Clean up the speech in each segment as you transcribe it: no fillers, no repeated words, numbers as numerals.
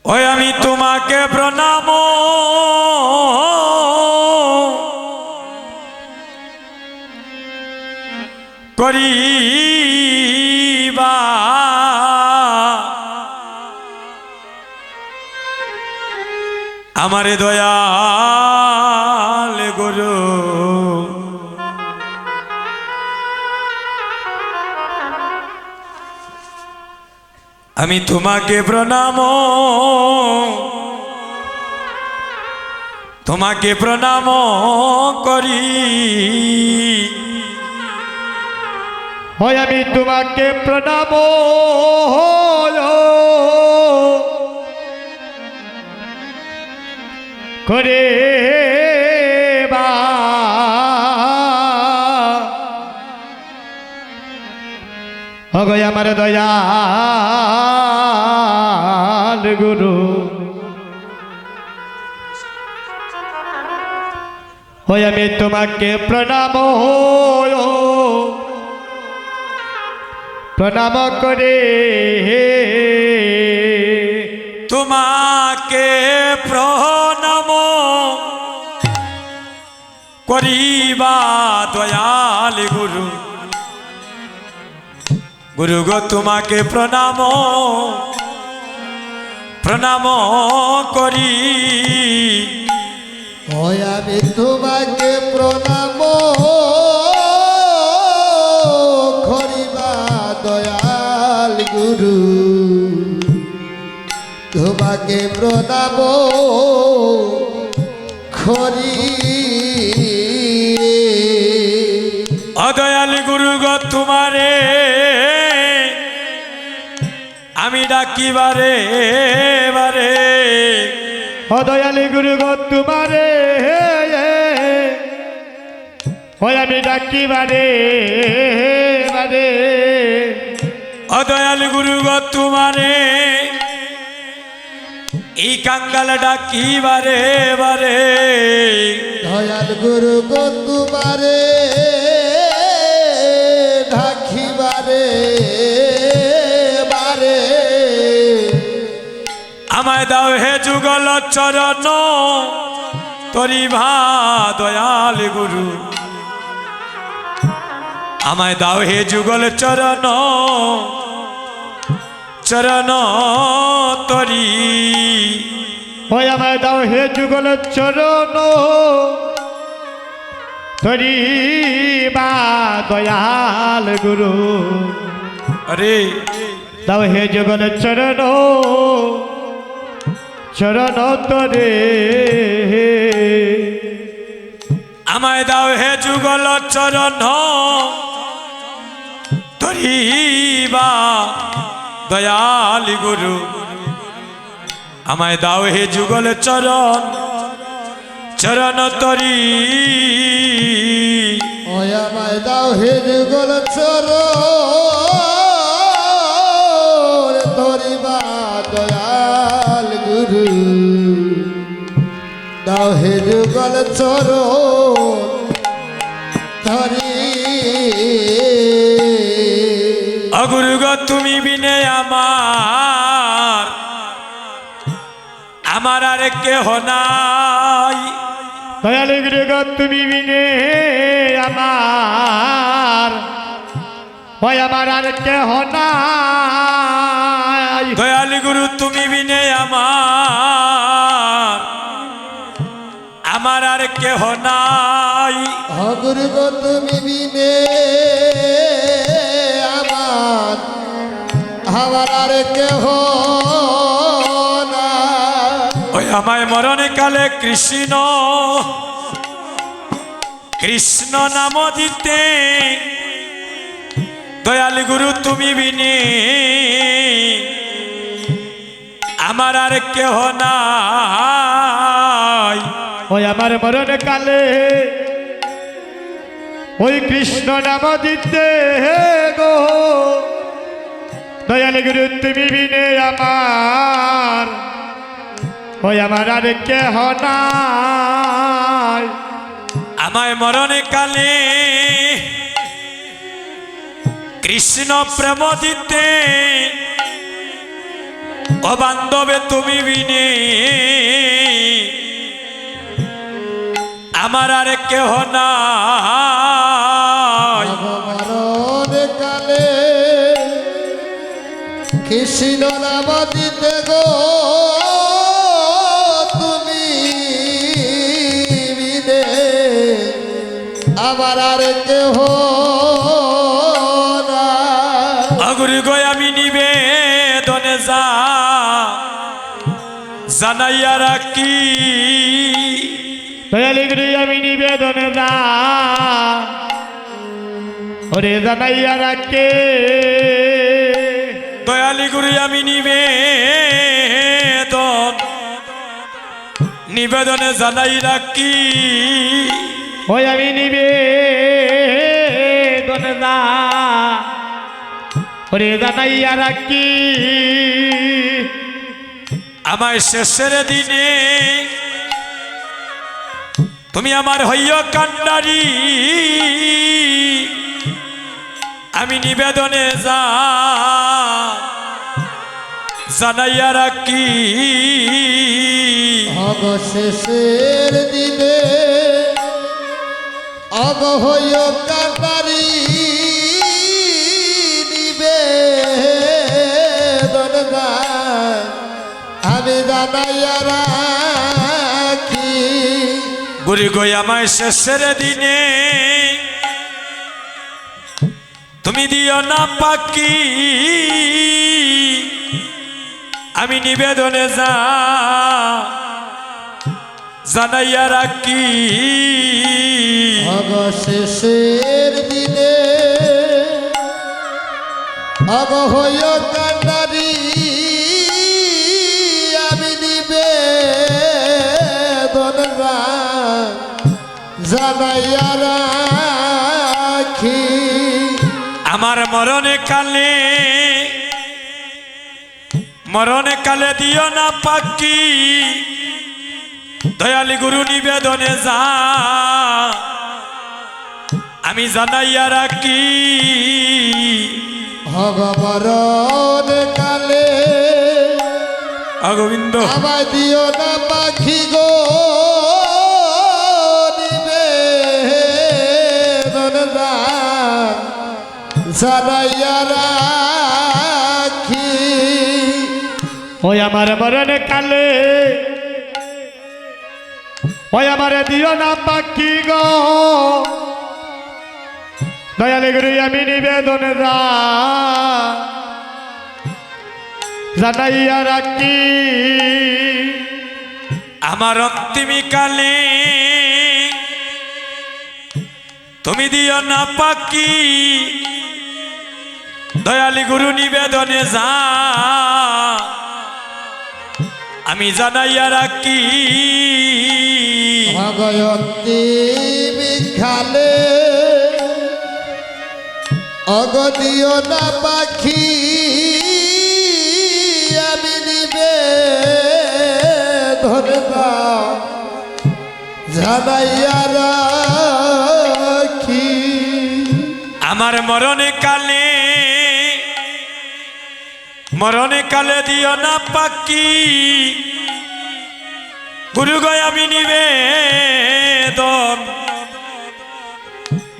ওই আমি তোমাকে প্রণাম করিবা আমারে দয়াল গুরু আমি তোমাকে প্রণাম করি হয় আমি তোমাকে প্রণাম করে বা হগয় আমার দয়াল গুরু হয় আমি তোমাকে প্রণাম করে তোমাকে প্রণাম করিবা দয়াল গুরু গুরু গো তোমাকে প্রণাম করি হয় আমি তোমাকে প্রণাম করিবা দয়াল গুরু তোমাকে প্রণাম করি অদয়াল গুরু গো তোমারে আমি ডাকিবারে বারে অদয়াল গুরু গো তোমারে হয় আমি ডাকি বারে বারে অদয়াল গুরু গো তোমারে এই কাঙ্গাল ডাকিবারে বারে দয়াল গুরু গো তোমারে ঢাকিবারে বারে আমায় দাও হে যুগল চরণ তরি ভা দয়াল গুরু আমায় দাও হে যুগল চরণ তরি হয় আমায় দাও হে যুগল চরণ তরি বা দয়াল গুরু আরে দাও হে যুগল চরণ তরে আমায় দাও হে যুগল চরণ তরি বা দয়াল গুরু আমায় দাও হে যুগল চরণ তরি ওই আমায় দাও হে যুগল চরণ ধরিবা দয়াল গুরু দাও হে যুগল চরণ ধরি অগুরু গো তুমি বিনে আমার আর কেহ নাই দয়াল গুরু গো তুমি বিনে আমার হয় আমার আর কেহ নাই দয়াল গুরু তুমি বিনে আমার আর কেহ নাই গুরু গো তুমি বিনে আমার আর কেহ না ওই আমায় মরণ কালে কৃষ্ণ নাম দিতে দয়াল গুরু তুমি বিনে আমার আর কেহ নাই ওই আমার মরণ কালে ওই কৃষ্ণ নাম দিতে গো দয়াল গুরু তুমি বিনে আমার ওই আমার আর কেহ নাই আমায় মরণ কালে কৃষ্ণ প্রেম দিতে ও বান্ধবে তুমি বিনে আমার আর কেহ নাই। মরণ কালে কৃষ্ণ নাম দিতে গো তুমি বিনে আমার আর কেহ আগুরি গো আমি নিবেদনে জানাইয়া রাখি দয়ালি গুরু আমি নিবেদনে ওরে জানাইয়া রাখে দয়ালি গুরু আমি নিবেদনে জানাই রাখি ওই আমি নিবেদনে ওরে জানাইয়া রাখি আমায় শেষের দিনে তুমি আমার হইয় কান্ডারি আমি নিবেদনে জানাইয়া রাখি অবশেষের দিনে অগ হইয় কান্ডারি আমি জানাইয়া রাখি বুড়ি গই আমায় শেষের দিনে তুমি দিও না পাকি আমি নিবেদনে জানাইয়া রাখি অবশেষের দিনে অগ হইয় কান্ডারি আমি নিবেদন জানাইয়া রাখি আমার মরণে কালে দিও না পাকি দয়ালি গুরু নিবেদনে আমি জানাইয়া রাখি ভগবরণ কালে গোবিন্দ আমায় দিও না পাখি গো নিবেদন জানাইয়া রাখি ওই আমার মরণ কালে ওই আমার দিও না পাখি গো দয়ালে গুরু আমি নিবেদন জানাইয়া রাখি আমার অন্তিমী কালে তুমি দিও না পাকি দয়ালি গুরু নিবেদনে আমি জানাইয়া রাখি ভগয়ন্তী বিখালে অগদিও না পাখি আমি নিবেদন জানাইয়া রাখি আমার মরণে কালে দিও না পাকি গুরু গয় আমি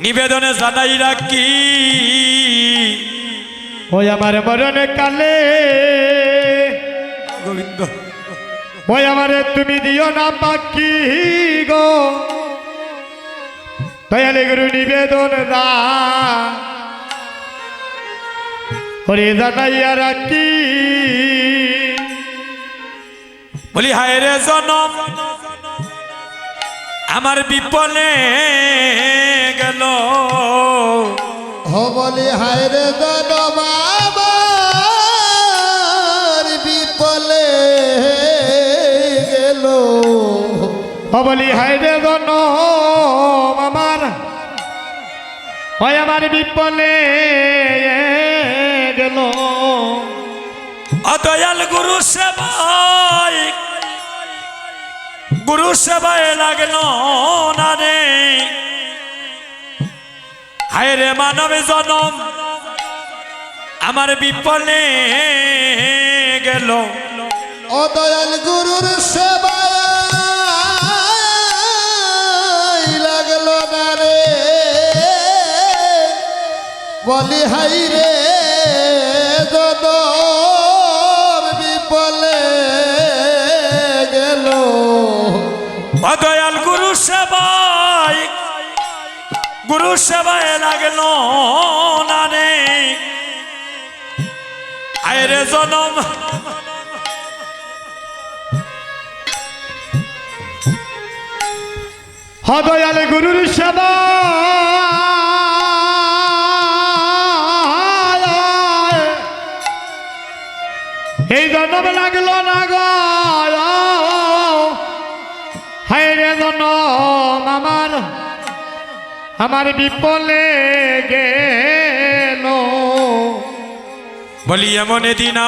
নিবেদনে জানাই রাখি ওই আমার মরণ কালে গোবিন্দ ওই আমারে তুমি দিও না পাখি গো দয়ালে গুরু নিবেদন ওরে জানাইয়া রাখি বলি হায় রে জনম আমার বিপলে গেল বলি হায় রে জনম আমার বিপলে গেল বলি হায় রে জনম আমার ওই আমার বিপলে গেল অদয়াল গুরু সেবায় লাগলো না রে হায় রে মানব জনম আমার বিপলে গেল অদয়াল গুরুর সেবায় লাগলো না রে বলি হাই রে যদর বিপলে গেল অদয়াল গুরু সেবায় লাগলো না রে আইরে জনম হদয়াল গুরুর সেবা এই জন্ম লাগলো না গো হায় রে জনম আমার বিপলে গেল বলি এমন দিন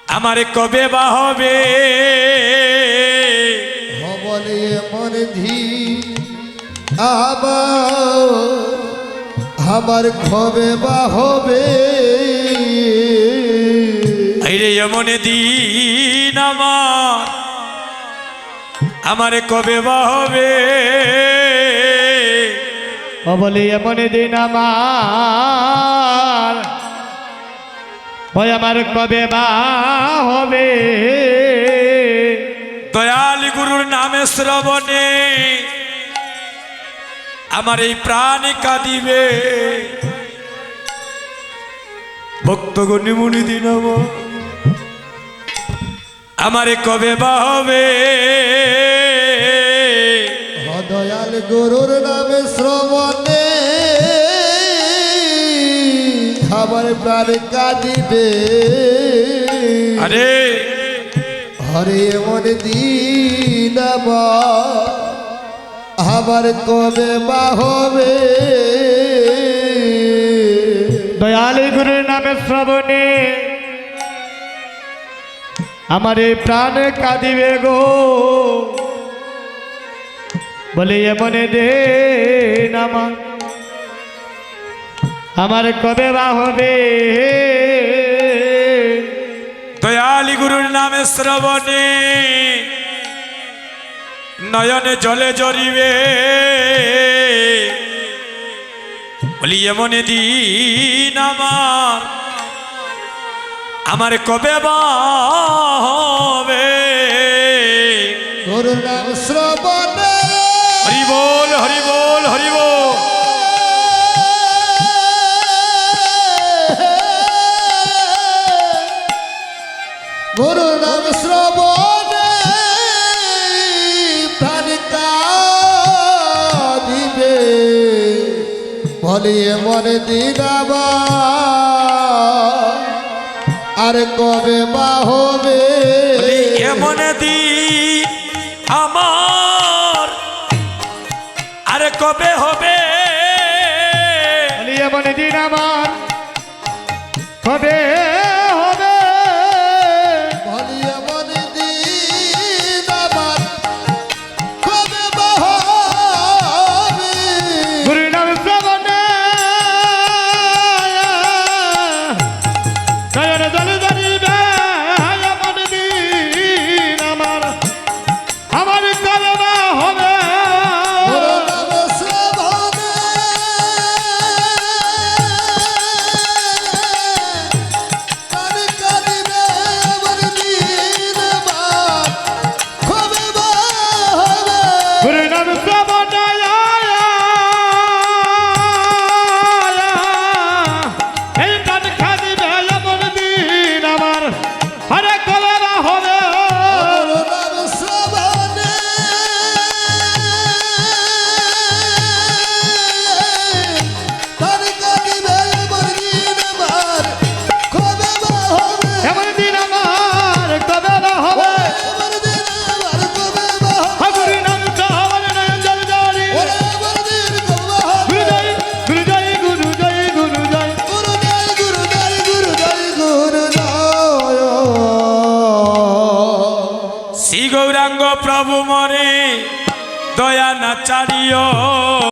আমার কবে বা হবে বলে মন ধি আমার খবে বা হবে আইরে এমন দিন আমার কবে বা হবে বলি এমন দিন আমার কবে বা হবে দয়াল গুরুর নামে শ্রবণে আমার এই প্রাণ কাঁদিবে ভক্তগণী মুনি দিন আমার কবে বা হবে দয়াল গুরুর নামে শ্রবণে আমার প্রাণ কাঁদিবে আরে হরে এমন দিন আমার কবে বা হবে দয়াল গুরুর নামে শ্রবণে আমার এই প্রাণ কাঁদিবে গো বলে এমন দিন আমার কবে বা হবে দয়াল গুরুর নামে শ্রবণে নয়নে জলে জড়িবে বলি এমন দিন আমার কবে বা হবে গুরুর নাম শ্রবণে হরি বল হরি বল হরি বল গুরুর নাম শ্রবণে প্রাণ কাঁদিবে বলি এমন দিন আর কবে বা হবে বলি এমন দিন আমার আর কবে হবে বলি এমন দিন আমার কবে হবে বলি এমন দিন আমার কবে বা হবে গুরু নাম শ্রবণে নয়ন জলে জড়িবে এমন দিন আমার কবে বা হবে গুরুর নাম শ্রবণে প্রাণ কাঁদিবে এমন দিন আমার কবে বা হবে গুরু নাম শ্রবণে এই প্রাণ খাদিবে এমন দিন আমার আরে কবে বা হবে গুরুর নাম শ্রবণে প্রাণ কাঁদিবে এমন দিন আমার কবে বা হবে এমন দিন আমার কবে বা হবে এমন দিন আমার কবে বা হবে গুরু নাম শ্রবণে নয়ন জলে জড়িবে ওরে এমন দিন কবে বা হবে গুরু জয় গুরু জয় গুরু জয় গুরু জয় গুরু জয় গুরু জয় গুরু জয় গুরু জয় শ্রী গৌরাঙ্গ প্রভু মরে দয়া না চারিও